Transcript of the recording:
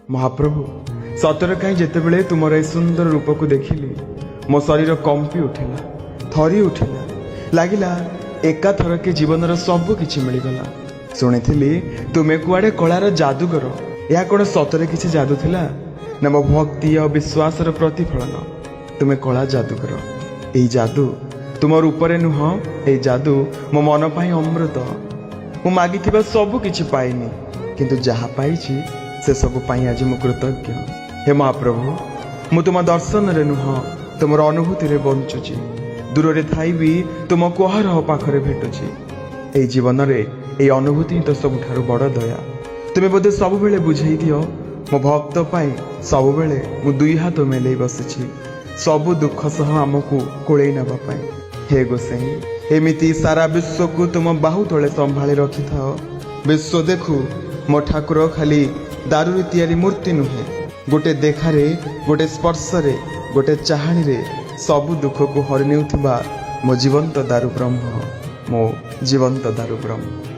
महाप्रभु सतर कहीं जितेबले तुमर ए सुंदर रूप को देखिली मो शरीर कंपी उठिला थरी उठिला लगिला एका थर के जीवन सब किछि मिलगला। शुणी तुमे कुआडे कलार जादूगर या कौन सतरे किछि जादू थिला ना मो भक्ति और विश्वास प्रतिफलन। तुमे कला जादूगर यही जादू तुम रूपरे नुह ए जादू मो मन पाई अमृत। मु मागिथिबा सब किछि पाइनी किंतु जहा पाइछि से सब पाई आज मु कृतज्ञ। हे महाप्रभु मु तुम दर्शन रे नुह तुमर अनुभूति रे बंचुची दूर रे थाई भी तुम कुहर पाखरे भेटुची। ए जीवन रे ए अनुभूति तो सबुठारु बड़ दया। तुमे बोधे सब बेले बुझाई दियो मो भक्त पाई सब बेले मु दुई हाथ मेले बसिछि सबु दुख सह आमको कोळेई नबा पाई। हे गोसाई एमिति सारा विश्व को तुम बाहु तले संभाली रखि थाओ। विश्व देखु मो ठाकुर खाली दारू तैयारी मूर्ति नुहे गोटे देखारे गोटे स्पर्शरे गोटे चाहाणी रे सबु दुख को हरि नेउथिबा मो जीवंत दारू ब्रह्म मो जीवंत दारू ब्रह्म।